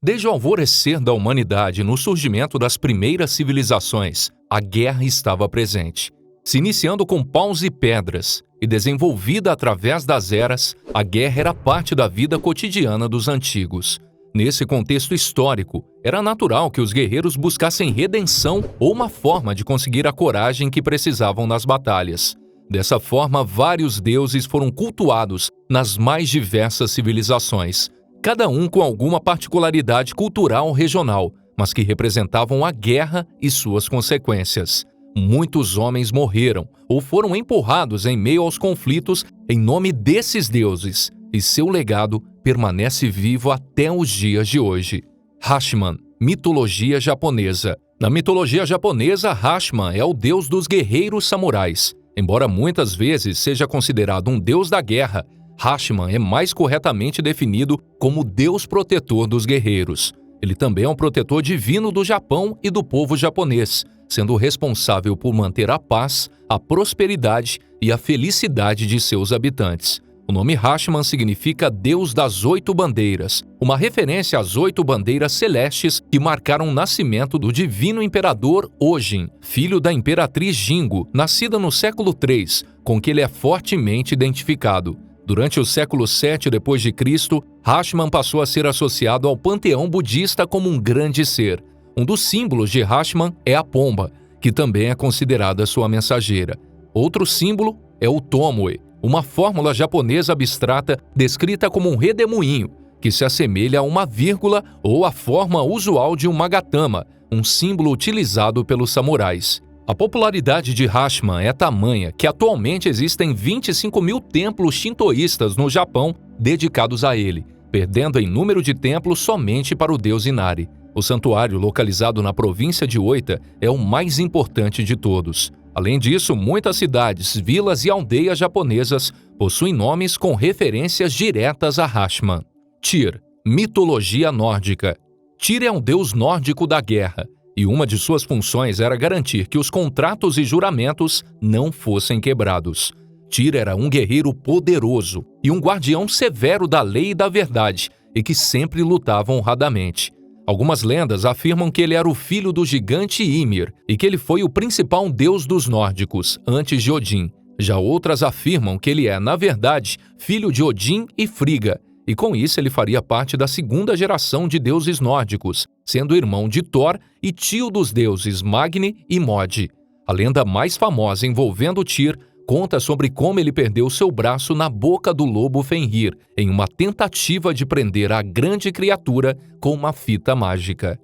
Desde o alvorecer da humanidade no surgimento das primeiras civilizações, a guerra estava presente. Se iniciando com paus e pedras e desenvolvida através das eras, a guerra era parte da vida cotidiana dos antigos. Nesse contexto histórico, era natural que os guerreiros buscassem redenção ou uma forma de conseguir a coragem que precisavam nas batalhas. Dessa forma, vários deuses foram cultuados nas mais diversas civilizações, cada um com alguma particularidade cultural regional, mas que representavam a guerra e suas consequências. Muitos homens morreram ou foram empurrados em meio aos conflitos em nome desses deuses, e seu legado permanece vivo até os dias de hoje. Hachiman, mitologia japonesa. Na mitologia japonesa, Hachiman é o deus dos guerreiros samurais. Embora muitas vezes seja considerado um deus da guerra, Hachiman é mais corretamente definido como deus protetor dos guerreiros. Ele também é um protetor divino do Japão e do povo japonês, sendo responsável por manter a paz, a prosperidade e a felicidade de seus habitantes. O nome Hachiman significa Deus das 8 bandeiras, uma referência às 8 bandeiras celestes que marcaram o nascimento do divino imperador Ojin, filho da imperatriz Jingo, nascida no século III, com que ele é fortemente identificado. Durante o século VII d.C., Hachiman passou a ser associado ao panteão budista como um grande ser. Um dos símbolos de Hachiman é a pomba, que também é considerada sua mensageira. Outro símbolo é o tomoe, uma fórmula japonesa abstrata descrita como um redemoinho, que se assemelha a uma vírgula ou a forma usual de um magatama, um símbolo utilizado pelos samurais. A popularidade de Hachiman é tamanha que atualmente existem 25 mil templos shintoístas no Japão dedicados a ele, perdendo em número de templos somente para o deus Inari. O santuário, localizado na província de Oita, é o mais importante de todos. Além disso, muitas cidades, vilas e aldeias japonesas possuem nomes com referências diretas a Hachiman. Tyr, mitologia nórdica. Tyr é um deus nórdico da guerra, e uma de suas funções era garantir que os contratos e juramentos não fossem quebrados. Tyr era um guerreiro poderoso e um guardião severo da lei e da verdade, e que sempre lutava honradamente. Algumas lendas afirmam que ele era o filho do gigante Ymir e que ele foi o principal deus dos nórdicos, antes de Odin. Já outras afirmam que ele é, na verdade, filho de Odin e Frigga, e com isso ele faria parte da segunda geração de deuses nórdicos, sendo irmão de Thor e tio dos deuses Magni e Mod. A lenda mais famosa envolvendo Tyr conta sobre como ele perdeu seu braço na boca do lobo Fenrir, em uma tentativa de prender a grande criatura com uma fita mágica.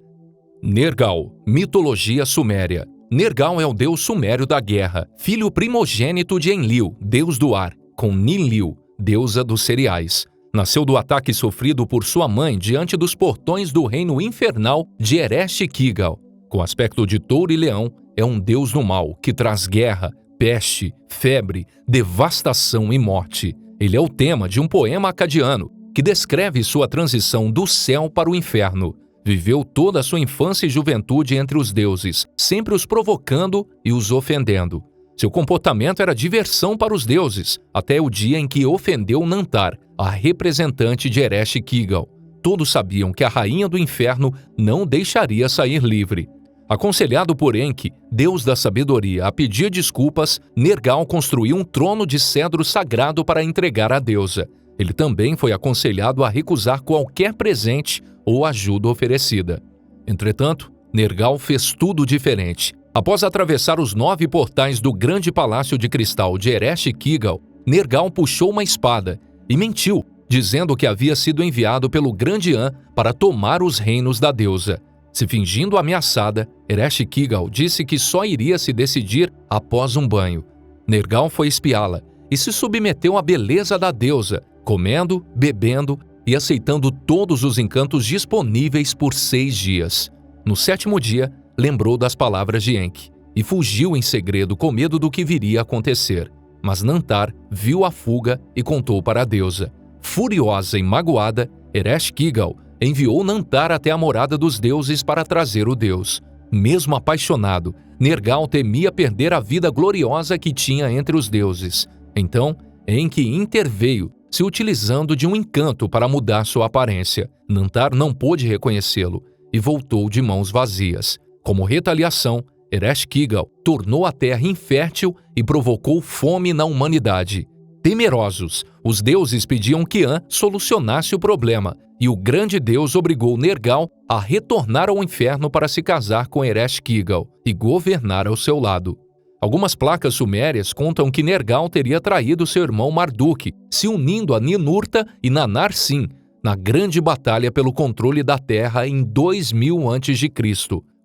Nergal, mitologia suméria. Nergal é o deus sumério da guerra, filho primogênito de Enlil, deus do ar, com Ninlil, deusa dos cereais. Nasceu do ataque sofrido por sua mãe diante dos portões do reino infernal de Ereshkigal. Com aspecto de touro e leão, é um deus do mal que traz guerra, peste, febre, devastação e morte. Ele é o tema de um poema acadiano que descreve sua transição do céu para o inferno. Viveu toda a sua infância e juventude entre os deuses, sempre os provocando e os ofendendo. Seu comportamento era diversão para os deuses, até o dia em que ofendeu Nantar, a representante de Ereshkigal. Todos sabiam que a rainha do inferno não o deixaria sair livre. Aconselhado por Enki, deus da sabedoria, a pedir desculpas, Nergal construiu um trono de cedro sagrado para entregar à deusa. Ele também foi aconselhado a recusar qualquer presente ou ajuda oferecida. Entretanto, Nergal fez tudo diferente. Após atravessar os 9 portais do grande palácio de cristal de Ereshkigal, Nergal puxou uma espada e mentiu, dizendo que havia sido enviado pelo grande An para tomar os reinos da deusa. Se fingindo ameaçada, Ereshkigal disse que só iria se decidir após um banho. Nergal foi espiá-la e se submeteu à beleza da deusa, comendo, bebendo e aceitando todos os encantos disponíveis por 6 dias. No 7º dia, lembrou das palavras de Enki e fugiu em segredo com medo do que viria a acontecer. Mas Nantar viu a fuga e contou para a deusa. Furiosa e magoada, Ereshkigal enviou Nantar até a morada dos deuses para trazer o deus. Mesmo apaixonado, Nergal temia perder a vida gloriosa que tinha entre os deuses. Então, Enki interveio, se utilizando de um encanto para mudar sua aparência. Nantar não pôde reconhecê-lo e voltou de mãos vazias. Como retaliação, Ereshkigal tornou a terra infértil e provocou fome na humanidade. Temerosos, os deuses pediam que An solucionasse o problema, e o grande deus obrigou Nergal a retornar ao inferno para se casar com Ereshkigal e governar ao seu lado. Algumas placas sumérias contam que Nergal teria traído seu irmão Marduk, se unindo a Ninurta e Nanar-Sin na grande batalha pelo controle da terra em 2000 a.C.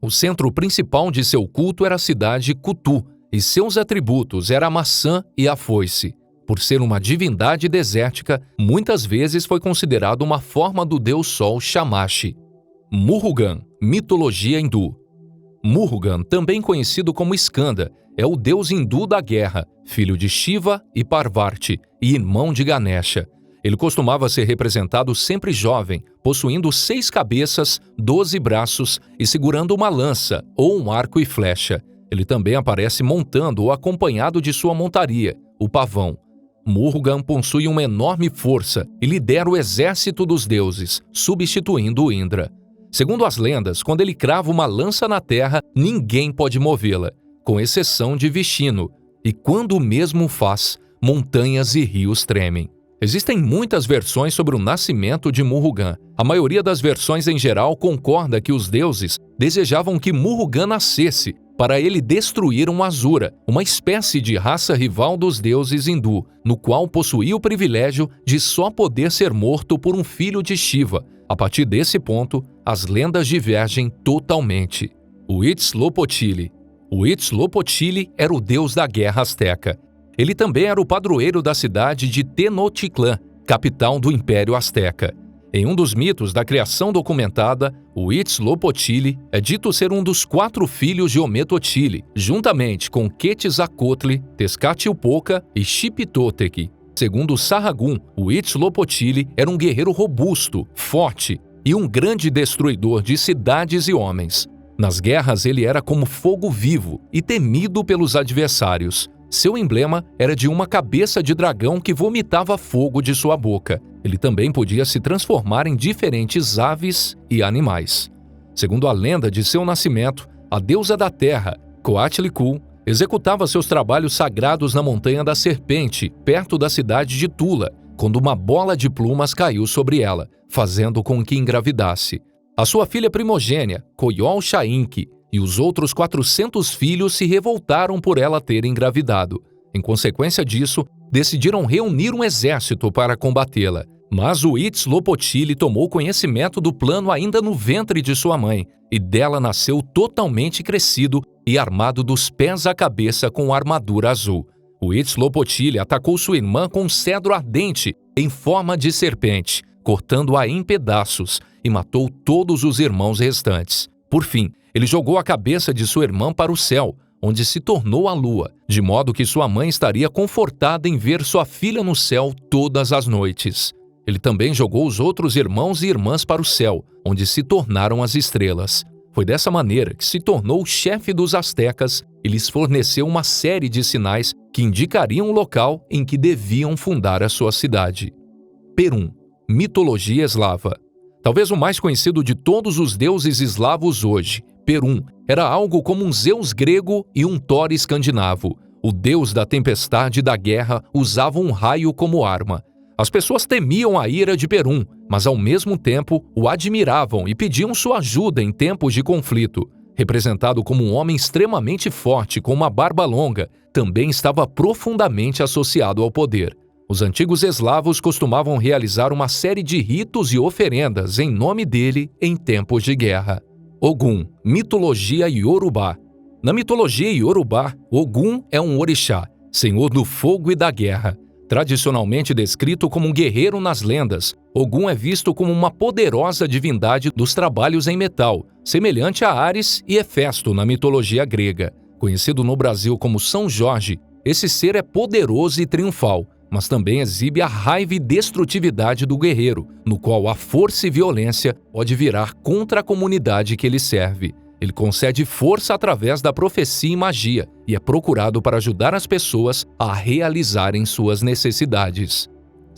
O centro principal de seu culto era a cidade Kutu, e seus atributos eram a maçã e a foice. Por ser uma divindade desértica, muitas vezes foi considerado uma forma do deus Sol Shamash. Murugan, mitologia hindu. Murugan, também conhecido como Skanda, é o deus hindu da guerra, filho de Shiva e Parvati e irmão de Ganesha. Ele costumava ser representado sempre jovem, possuindo 6 cabeças, 12 braços e segurando uma lança ou um arco e flecha. Ele também aparece montando ou acompanhado de sua montaria, o pavão. Murugan possui uma enorme força e lidera o exército dos deuses, substituindo Indra. Segundo as lendas, quando ele crava uma lança na terra, ninguém pode movê-la, com exceção de Vishnu, e quando o mesmo faz, montanhas e rios tremem. Existem muitas versões sobre o nascimento de Murugan. A maioria das versões em geral concorda que os deuses desejavam que Murugan nascesse para ele destruir um Asura, uma espécie de raça rival dos deuses hindu, no qual possuía o privilégio de só poder ser morto por um filho de Shiva. A partir desse ponto, as lendas divergem totalmente. Huitzilopochtli. Huitzilopochtli era o deus da guerra asteca. Ele também era o padroeiro da cidade de Tenochtitlan, capital do Império Azteca. Em um dos mitos da criação documentada, Huitzilopochtli é dito ser um dos 4 filhos de Ometotili, juntamente com Quetzalcoatl, Tezcatlipoca e Xipe-Totec. Segundo Sarragun, Huitzilopochtli era um guerreiro robusto, forte e um grande destruidor de cidades e homens. Nas guerras ele era como fogo vivo e temido pelos adversários. Seu emblema era de uma cabeça de dragão que vomitava fogo de sua boca. Ele também podia se transformar em diferentes aves e animais. Segundo a lenda de seu nascimento, a deusa da terra, Coatlicue, executava seus trabalhos sagrados na Montanha da Serpente, perto da cidade de Tula, quando uma bola de plumas caiu sobre ela, fazendo com que engravidasse. A sua filha primogênia, Coyol Xainque, e os outros 400 filhos se revoltaram por ela ter engravidado. Em consequência disso, decidiram reunir um exército para combatê-la. Mas Huitzilopochtli tomou conhecimento do plano ainda no ventre de sua mãe, e dela nasceu totalmente crescido e armado dos pés à cabeça com armadura azul. Huitzilopochtli atacou sua irmã com um cedro ardente em forma de serpente, cortando-a em pedaços, e matou todos os irmãos restantes. Por fim, ele jogou a cabeça de sua irmã para o céu, onde se tornou a lua, de modo que sua mãe estaria confortada em ver sua filha no céu todas as noites. Ele também jogou os outros irmãos e irmãs para o céu, onde se tornaram as estrelas. Foi dessa maneira que se tornou o chefe dos astecas e lhes forneceu uma série de sinais que indicariam o local em que deviam fundar a sua cidade. Perun, mitologia eslava. Talvez o mais conhecido de todos os deuses eslavos hoje, Perun era algo como um Zeus grego e um Thor escandinavo. O deus da tempestade e da guerra usava um raio como arma. As pessoas temiam a ira de Perun, mas ao mesmo tempo o admiravam e pediam sua ajuda em tempos de conflito. Representado como um homem extremamente forte com uma barba longa, também estava profundamente associado ao poder. Os antigos eslavos costumavam realizar uma série de ritos e oferendas em nome dele em tempos de guerra. Ogum, mitologia iorubá. Na mitologia iorubá, Ogum é um orixá, senhor do fogo e da guerra. Tradicionalmente descrito como um guerreiro nas lendas, Ogum é visto como uma poderosa divindade dos trabalhos em metal, semelhante a Ares e Hefesto na mitologia grega. Conhecido no Brasil como São Jorge, esse ser é poderoso e triunfal, mas também exibe a raiva e destrutividade do guerreiro, no qual a força e violência pode virar contra a comunidade que ele serve. Ele concede força através da profecia e magia e é procurado para ajudar as pessoas a realizarem suas necessidades.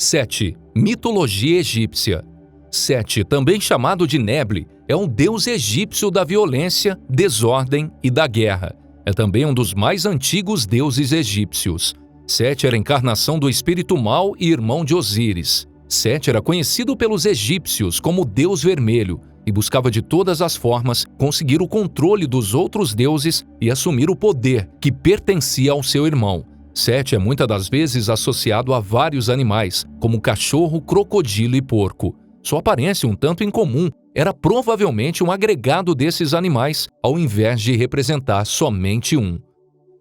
7. Mitologia egípcia. Sete, também chamado de Neble, é um deus egípcio da violência, desordem e da guerra. É também um dos mais antigos deuses egípcios. Sete era a encarnação do espírito mau e irmão de Osíris. Sete era conhecido pelos egípcios como Deus Vermelho e buscava de todas as formas conseguir o controle dos outros deuses e assumir o poder que pertencia ao seu irmão. Sete é muitas das vezes associado a vários animais, como cachorro, crocodilo e porco. Sua aparência um tanto incomum era provavelmente um agregado desses animais, ao invés de representar somente um.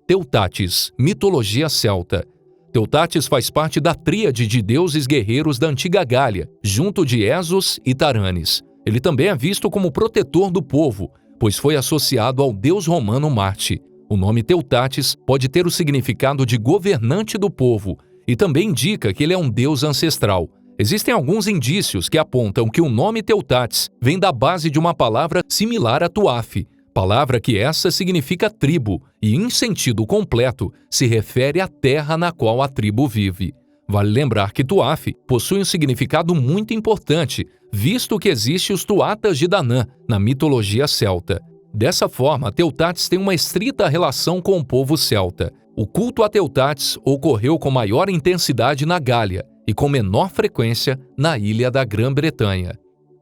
Teutates, mitologia celta. Teutates faz parte da tríade de deuses guerreiros da antiga Gália, junto de Esos e Taranes. Ele também é visto como protetor do povo, pois foi associado ao deus romano Marte. O nome Teutates pode ter o significado de governante do povo e também indica que ele é um deus ancestral. Existem alguns indícios que apontam que o nome Teutates vem da base de uma palavra similar a Tuaf, palavra que essa significa tribo e, em sentido completo, se refere à terra na qual a tribo vive. Vale lembrar que Tuaf possui um significado muito importante, visto que existem os Tuatas de Danã na mitologia celta. Dessa forma, Teutates tem uma estrita relação com o povo celta. O culto a Teutates ocorreu com maior intensidade na Gália e com menor frequência na ilha da Grã-Bretanha.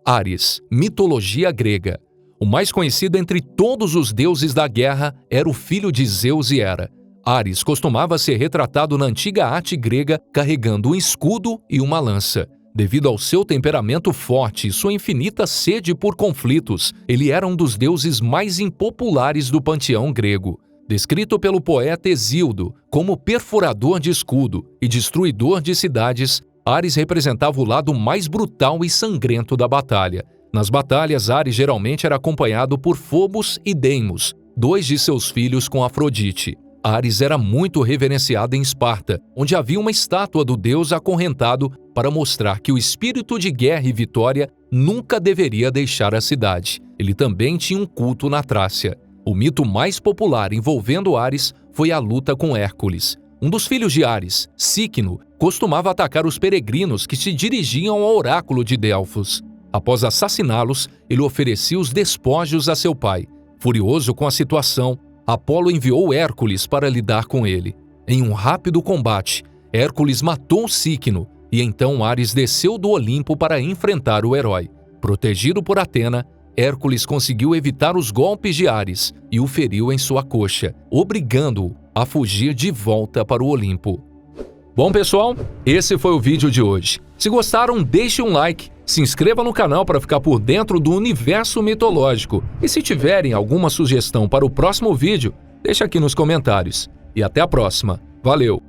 Ares, mitologia grega. O mais conhecido entre todos os deuses da guerra era o filho de Zeus e Hera. Ares costumava ser retratado na antiga arte grega carregando um escudo e uma lança. Devido ao seu temperamento forte e sua infinita sede por conflitos, ele era um dos deuses mais impopulares do panteão grego. Descrito pelo poeta Hesíodo como perfurador de escudo e destruidor de cidades, Ares representava o lado mais brutal e sangrento da batalha. Nas batalhas, Ares geralmente era acompanhado por Fobos e Deimos, dois de seus filhos com Afrodite. Ares era muito reverenciado em Esparta, onde havia uma estátua do deus acorrentado para mostrar que o espírito de guerra e vitória nunca deveria deixar a cidade. Ele também tinha um culto na Trácia. O mito mais popular envolvendo Ares foi a luta com Hércules. Um dos filhos de Ares, Cícno, costumava atacar os peregrinos que se dirigiam ao oráculo de Delfos. Após assassiná-los, ele oferecia os despojos a seu pai. Furioso com a situação, Apolo enviou Hércules para lidar com ele. Em um rápido combate, Hércules matou Cícno e então Ares desceu do Olimpo para enfrentar o herói. Protegido por Atena, Hércules conseguiu evitar os golpes de Ares e o feriu em sua coxa, obrigando-o a fugir de volta para o Olimpo. Bom, pessoal, esse foi o vídeo de hoje. Se gostaram, deixe um like, se inscreva no canal para ficar por dentro do universo mitológico e se tiverem alguma sugestão para o próximo vídeo, deixe aqui nos comentários. E até a próxima. Valeu!